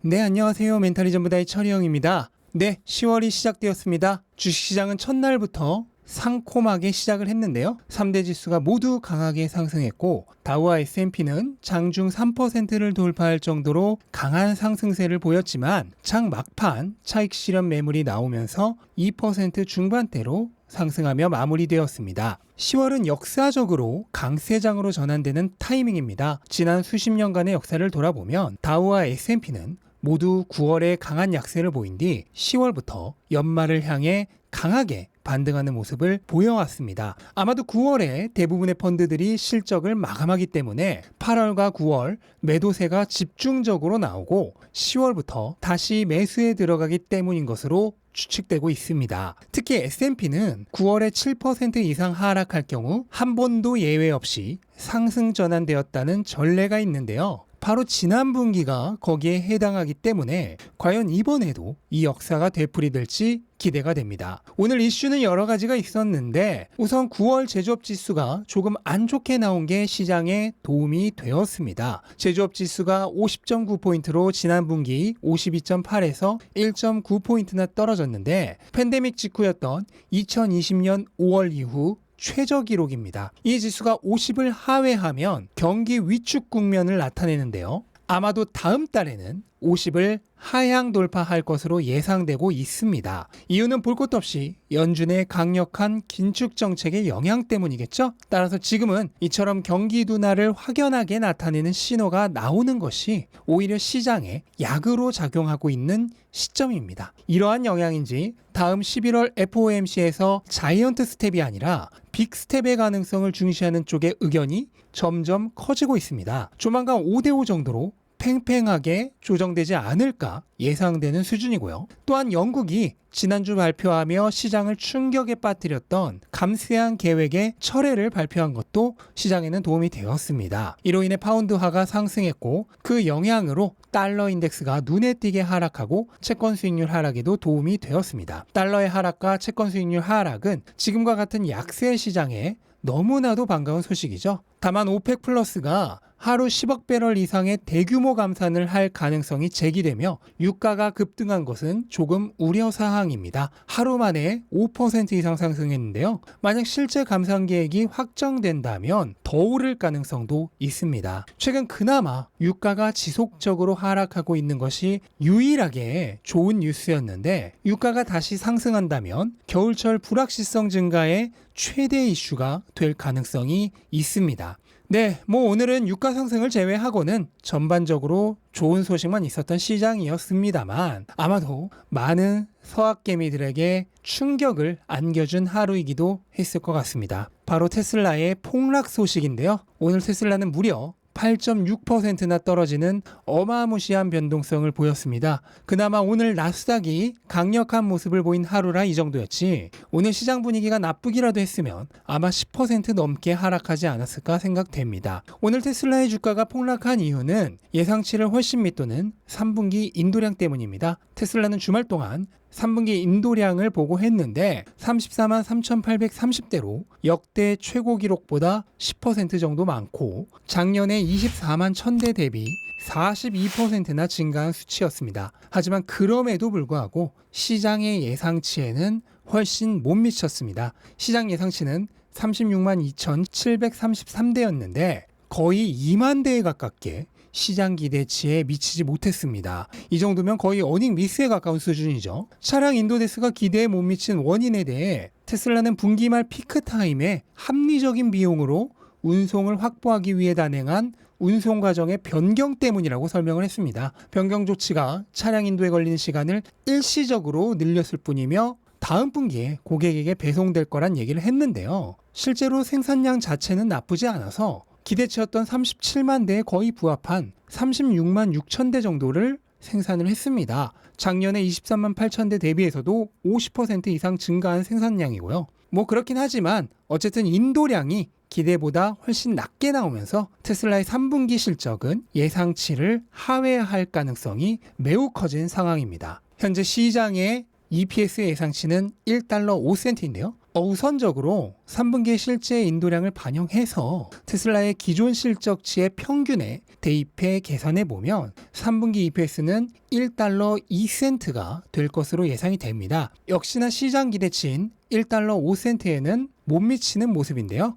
네, 안녕하세요. 멘탈리전부다의 철이형입니다. 네, 10월이 시작되었습니다. 주식시장은 첫날부터 상콤하게 시작을 했는데요. 3대 지수가 모두 강하게 상승했고 다우와 S&P는 장중 3%를 돌파할 정도로 강한 상승세를 보였지만 장 막판 차익 실현 매물이 나오면서 2% 중반대로 상승하며 마무리되었습니다. 10월은 역사적으로 강세장으로 전환되는 타이밍입니다. 지난 수십 년간의 역사를 돌아보면 다우와 S&P는 모두 9월에 강한 약세를 보인 뒤 10월부터 연말을 향해 강하게 반등하는 모습을 보여왔습니다. 아마도 9월에 대부분의 펀드들이 실적을 마감하기 때문에 8월과 9월 매도세가 집중적으로 나오고 10월부터 다시 매수에 들어가기 때문인 것으로 추측되고 있습니다. 특히 S&P는 9월에 7% 이상 하락할 경우 한 번도 예외 없이 상승 전환되었다는 전례가 있는데요. 바로 지난 분기가 거기에 해당하기 때문에 과연 이번에도 이 역사가 되풀이될지 기대가 됩니다. 오늘 이슈는 여러 가지가 있었는데 우선 9월 제조업 지수가 조금 안 좋게 나온 게 시장에 도움이 되었습니다. 제조업 지수가 50.9포인트로 지난 분기 52.8에서 1.9포인트나 떨어졌는데 팬데믹 직후였던 2020년 5월 이후 최저 기록입니다. 이 지수가 50을 하회하면 경기 위축 국면을 나타내는데요. 아마도 다음 달에는 50을 하향 돌파할 것으로 예상되고 있습니다. 이유는 볼 것도 없이 연준의 강력한 긴축 정책의 영향 때문이겠죠? 따라서 지금은 이처럼 경기 둔화를 확연하게 나타내는 신호가 나오는 것이 오히려 시장에 약으로 작용하고 있는 시점입니다. 이러한 영향인지 다음 11월 FOMC에서 자이언트 스텝이 아니라 빅 스텝의 가능성을 중시하는 쪽의 의견이 점점 커지고 있습니다. 조만간 5대5 정도로 팽팽하게 조정되지 않을까 예상되는 수준이고요. 또한 영국이 지난주 발표하며 시장을 충격에 빠뜨렸던 감세한 계획의 철회를 발표한 것도 시장에는 도움이 되었습니다. 이로 인해 파운드화가 상승했고 그 영향으로 달러 인덱스가 눈에 띄게 하락하고 채권 수익률 하락에도 도움이 되었습니다. 달러의 하락과 채권 수익률 하락은 지금과 같은 약세 시장에 너무나도 반가운 소식이죠. 다만 오펙 플러스가 하루 10억 배럴 이상의 대규모 감산을 할 가능성이 제기되며 유가가 급등한 것은 조금 우려사항입니다. 하루 만에 5% 이상 상승했는데요. 만약 실제 감산 계획이 확정된다면 더 오를 가능성도 있습니다. 최근 그나마 유가가 지속적으로 하락하고 있는 것이 유일하게 좋은 뉴스였는데 유가가 다시 상승한다면 겨울철 불확실성 증가의 최대 이슈가 될 가능성이 있습니다. 네, 오늘은 유가 상승을 제외하고는 전반적으로 좋은 소식만 있었던 시장이었습니다만 아마도 많은 서학개미들에게 충격을 안겨준 하루이기도 했을 것 같습니다. 바로 테슬라의 폭락 소식인데요. 오늘 테슬라는 무려 8.6%나 떨어지는 어마무시한 변동성을 보였습니다. 그나마 오늘 나스닥이 강력한 모습을 보인 하루라 이 정도였지 오늘 시장 분위기가 나쁘기라도 했으면 아마 10% 넘게 하락하지 않았을까 생각됩니다. 오늘 테슬라의 주가가 폭락한 이유는 예상치를 훨씬 밑도는 3분기 인도량 때문입니다. 테슬라는 주말 동안 3분기 인도량을 보고했는데 34만 3,830대로 역대 최고 기록보다 10% 정도 많고 작년에 24만 1,000대 대비 42%나 증가한 수치였습니다. 하지만 그럼에도 불구하고 시장의 예상치에는 훨씬 못 미쳤습니다. 시장 예상치는 36만 2,733대였는데 거의 2만 대에 가깝게 시장 기대치에 미치지 못했습니다. 이 정도면 거의 어닝 미스에 가까운 수준이죠. 차량 인도대수가 기대에 못 미친 원인에 대해 테슬라는 분기 말 피크 타임에 합리적인 비용으로 운송을 확보하기 위해 단행한 운송 과정의 변경 때문이라고 설명을 했습니다. 변경 조치가 차량 인도에 걸리는 시간을 일시적으로 늘렸을 뿐이며 다음 분기에 고객에게 배송될 거란 얘기를 했는데요. 실제로 생산량 자체는 나쁘지 않아서 기대치였던 37만 대에 거의 부합한 36만 6천 대 정도를 생산을 했습니다. 작년에 23만 8천 대 대비해서도 50% 이상 증가한 생산량이고요. 그렇긴 하지만 어쨌든 인도량이 기대보다 훨씬 낮게 나오면서 테슬라의 3분기 실적은 예상치를 하회할 가능성이 매우 커진 상황입니다. 현재 시장의 EPS 예상치는 1달러 5센트인데요. 우선적으로 3분기의 실제 인도량을 반영해서 테슬라의 기존 실적치의 평균에 대입해 계산해 보면 3분기 EPS는 1달러 2센트가 될 것으로 예상이 됩니다. 역시나 시장 기대치인 1달러 5센트에는 못 미치는 모습인데요.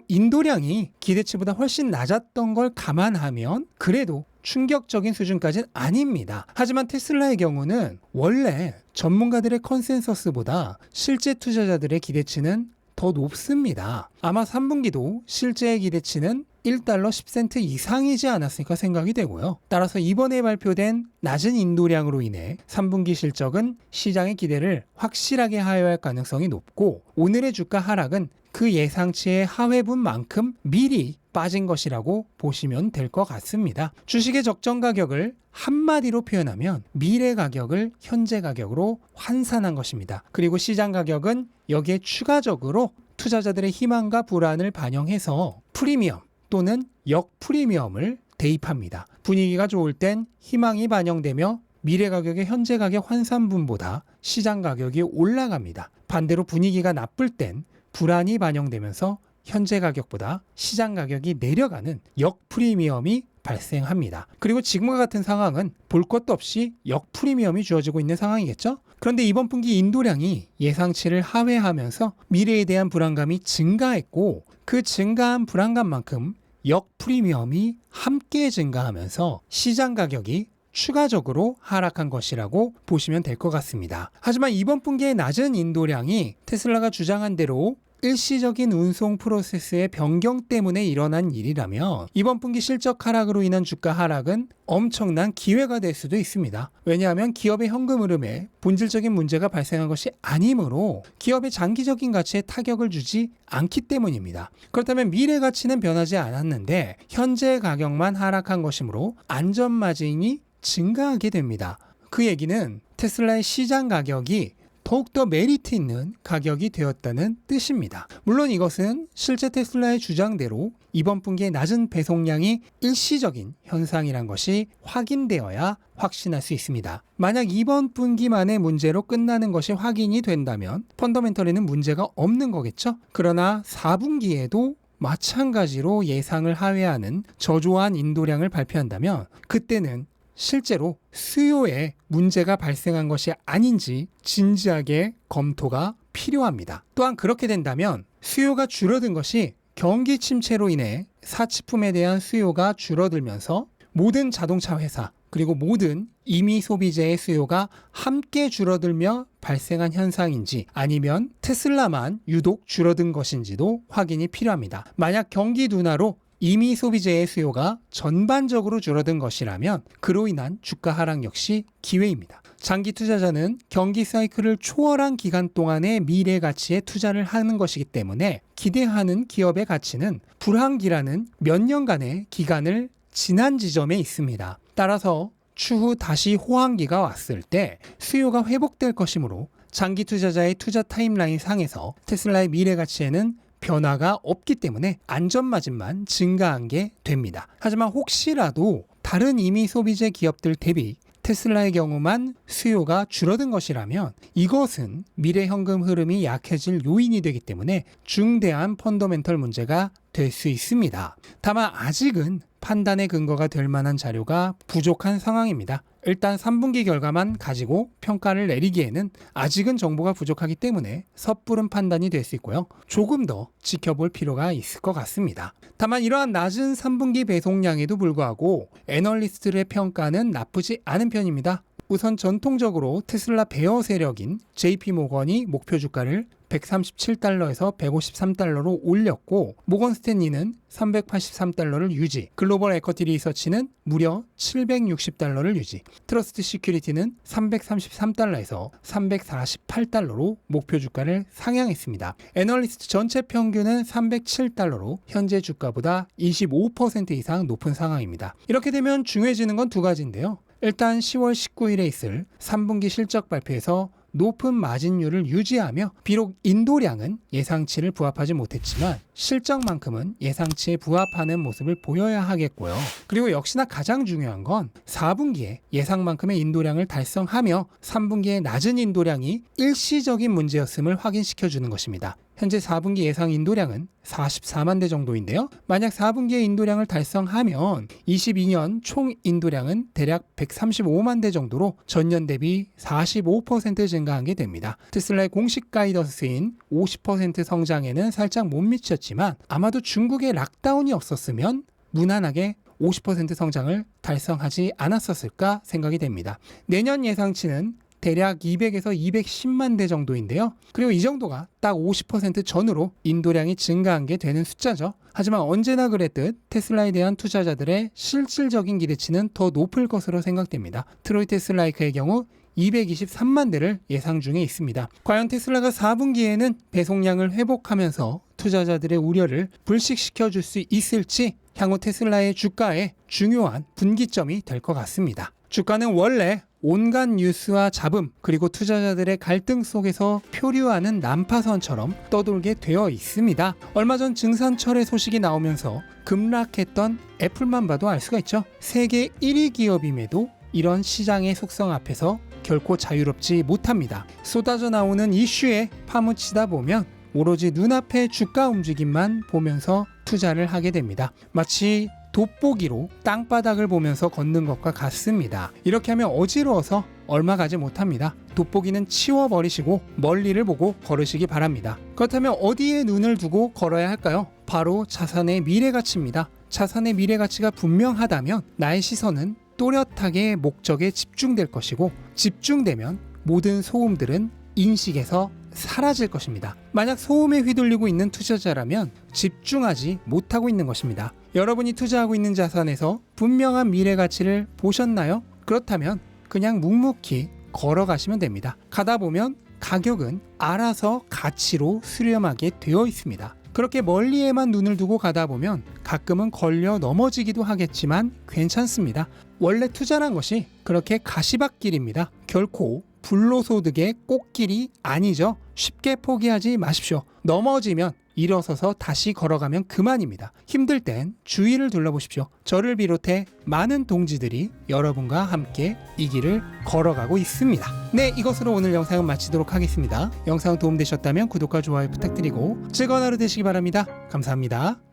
인도량이 기대치보다 훨씬 낮았던 걸 감안하면 그래도 충격적인 수준까지는 아닙니다. 하지만 테슬라의 경우는 원래 전문가들의 컨센서스보다 실제 투자자들의 기대치는 더 높습니다. 아마 3분기도 실제의 기대치는 1달러 10센트 이상이지 않았을까 생각이 되고요. 따라서 이번에 발표된 낮은 인도량으로 인해 3분기 실적은 시장의 기대를 확실하게 하회할 가능성이 높고 오늘의 주가 하락은 그 예상치의 하회분만큼 미리 빠진 것이라고 보시면 될 것 같습니다. 주식의 적정 가격을 한마디로 표현하면 미래 가격을 현재 가격으로 환산한 것입니다. 그리고 시장 가격은 여기에 추가적으로 투자자들의 희망과 불안을 반영해서 프리미엄 또는 역프리미엄을 대입합니다. 분위기가 좋을 땐 희망이 반영되며 미래 가격의 현재 가격 환산분보다 시장 가격이 올라갑니다. 반대로 분위기가 나쁠 땐 불안이 반영되면서 현재 가격보다 시장 가격이 내려가는 역프리미엄이 발생합니다. 그리고 지금과 같은 상황은 볼 것도 없이 역프리미엄이 주어지고 있는 상황이겠죠? 그런데 이번 분기 인도량이 예상치를 하회하면서 미래에 대한 불안감이 증가했고 그 증가한 불안감만큼 역프리미엄이 함께 증가하면서 시장 가격이 추가적으로 하락한 것이라고 보시면 될 것 같습니다. 하지만 이번 분기의 낮은 인도량이 테슬라가 주장한 대로 일시적인 운송 프로세스의 변경 때문에 일어난 일이라면 이번 분기 실적 하락으로 인한 주가 하락은 엄청난 기회가 될 수도 있습니다. 왜냐하면 기업의 현금 흐름에 본질적인 문제가 발생한 것이 아니므로 기업의 장기적인 가치에 타격을 주지 않기 때문입니다. 그렇다면 미래 가치는 변하지 않았는데 현재 가격만 하락한 것이므로 안전 마진이 증가하게 됩니다. 그 얘기는 테슬라의 시장 가격이 더욱더 메리트 있는 가격이 되었다는 뜻입니다. 물론 이것은 실제 테슬라의 주장대로 이번 분기의 낮은 배송량이 일시적인 현상이란 것이 확인되어야 확신할 수 있습니다. 만약 이번 분기만의 문제로 끝나는 것이 확인이 된다면 펀더멘털에는 문제가 없는 거겠죠? 그러나 4분기에도 마찬가지로 예상을 하회하는 저조한 인도량을 발표한다면 그때는 실제로 수요에 문제가 발생한 것이 아닌지 진지하게 검토가 필요합니다. 또한 그렇게 된다면 수요가 줄어든 것이 경기 침체로 인해 사치품에 대한 수요가 줄어들면서 모든 자동차 회사 그리고 모든 임의 소비재의 수요가 함께 줄어들며 발생한 현상인지 아니면 테슬라만 유독 줄어든 것인지도 확인이 필요합니다. 만약 경기 둔화로 이미 소비재의 수요가 전반적으로 줄어든 것이라면 그로 인한 주가 하락 역시 기회입니다. 장기 투자자는 경기 사이클을 초월한 기간 동안의 미래 가치에 투자를 하는 것이기 때문에 기대하는 기업의 가치는 불황기라는 몇 년간의 기간을 지난 지점에 있습니다. 따라서 추후 다시 호황기가 왔을 때 수요가 회복될 것이므로 장기 투자자의 투자 타임라인 상에서 테슬라의 미래 가치에는 변화가 없기 때문에 안전마진만 증가한 게 됩니다. 하지만 혹시라도 다른 임의 소비재 기업들 대비 테슬라의 경우만 수요가 줄어든 것이라면 이것은 미래 현금 흐름이 약해질 요인이 되기 때문에 중대한 펀더멘털 문제가 될 수 있습니다. 다만 아직은 판단의 근거가 될 만한 자료가 부족한 상황입니다. 일단 3분기 결과만 가지고 평가를 내리기에는 아직은 정보가 부족하기 때문에 섣부른 판단이 될 수 있고요. 조금 더 지켜볼 필요가 있을 것 같습니다. 다만 이러한 낮은 3분기 배송량에도 불구하고 애널리스트들의 평가는 나쁘지 않은 편입니다. 우선 전통적으로 테슬라 베어 세력인 JP모건이 목표 주가를 137달러에서 153달러로 올렸고 모건 스탠리는 383달러를 유지, 글로벌 에쿼티 리서치는 무려 760달러를 유지, 트러스트 시큐리티는 333달러에서 348달러로 목표 주가를 상향했습니다. 애널리스트 전체 평균은 307달러로 현재 주가보다 25% 이상 높은 상황입니다. 이렇게 되면 중요해지는 건 두 가지인데요. 일단 10월 19일에 있을 3분기 실적 발표에서 높은 마진율을 유지하며 비록 인도량은 예상치를 부합하지 못했지만 실적만큼은 예상치에 부합하는 모습을 보여야 하겠고요. 그리고 역시나 가장 중요한 건 4분기에 예상만큼의 인도량을 달성하며 3분기에 낮은 인도량이 일시적인 문제였음을 확인시켜 주는 것입니다. 현재 4분기 예상 인도량은 44만 대 정도인데요. 만약 4분기에 인도량을 달성하면 22년 총 인도량은 대략 135만 대 정도로 전년 대비 45% 증가한 게 됩니다. 테슬라의 공식 가이던스인 50% 성장에는 살짝 못 미쳤지만 아마도 중국의 락다운이 없었으면 무난하게 50% 성장을 달성하지 않았었을까 생각이 됩니다. 내년 예상치는 대략 200에서 210만 대 정도인데요. 그리고 이 정도가 딱 50% 전후로 인도량이 증가한 게 되는 숫자죠. 하지만 언제나 그랬듯 테슬라에 대한 투자자들의 실질적인 기대치는 더 높을 것으로 생각됩니다. 트로이 테슬라이크의 경우 223만 대를 예상 중에 있습니다. 과연 테슬라가 4분기에는 배송량을 회복하면서 투자자들의 우려를 불식시켜 줄 수 있을지 향후 테슬라의 주가에 중요한 분기점이 될 것 같습니다. 주가는 원래 온갖 뉴스와 잡음 그리고 투자자들의 갈등 속에서 표류하는 난파선처럼 떠돌게 되어 있습니다. 얼마 전 증산철의 소식이 나오면서 급락했던 애플만 봐도 알 수가 있죠. 세계 1위 기업임에도 이런 시장의 속성 앞에서 결코 자유롭지 못합니다. 쏟아져 나오는 이슈에 파묻히다 보면 오로지 눈앞의 주가 움직임만 보면서 투자를 하게 됩니다. 마치 돋보기로 땅바닥을 보면서 걷는 것과 같습니다. 이렇게 하면 어지러워서 얼마 가지 못합니다. 돋보기는 치워버리시고 멀리를 보고 걸으시기 바랍니다. 그렇다면 어디에 눈을 두고 걸어야 할까요? 바로 자산의 미래가치입니다. 자산의 미래가치가 분명하다면 나의 시선은 또렷하게 목적에 집중될 것이고 집중되면 모든 소음들은 인식에서 사라질 것입니다. 만약 소음에 휘둘리고 있는 투자자라면 집중하지 못하고 있는 것입니다. 여러분이 투자하고 있는 자산에서 분명한 미래 가치를 보셨나요? 그렇다면 그냥 묵묵히 걸어가시면 됩니다. 가다 보면 가격은 알아서 가치로 수렴하게 되어 있습니다. 그렇게 멀리에만 눈을 두고 가다 보면 가끔은 걸려 넘어지기도 하겠지만 괜찮습니다. 원래 투자란 것이 그렇게 가시밭길입니다. 결코 불로소득의 꽃길이 아니죠. 쉽게 포기하지 마십시오. 넘어지면 일어서서 다시 걸어가면 그만입니다. 힘들 땐 주위를 둘러보십시오. 저를 비롯해 많은 동지들이 여러분과 함께 이 길을 걸어가고 있습니다. 네, 이것으로 오늘 영상은 마치도록 하겠습니다. 영상 도움되셨다면 구독과 좋아요 부탁드리고 즐거운 하루 되시기 바랍니다. 감사합니다.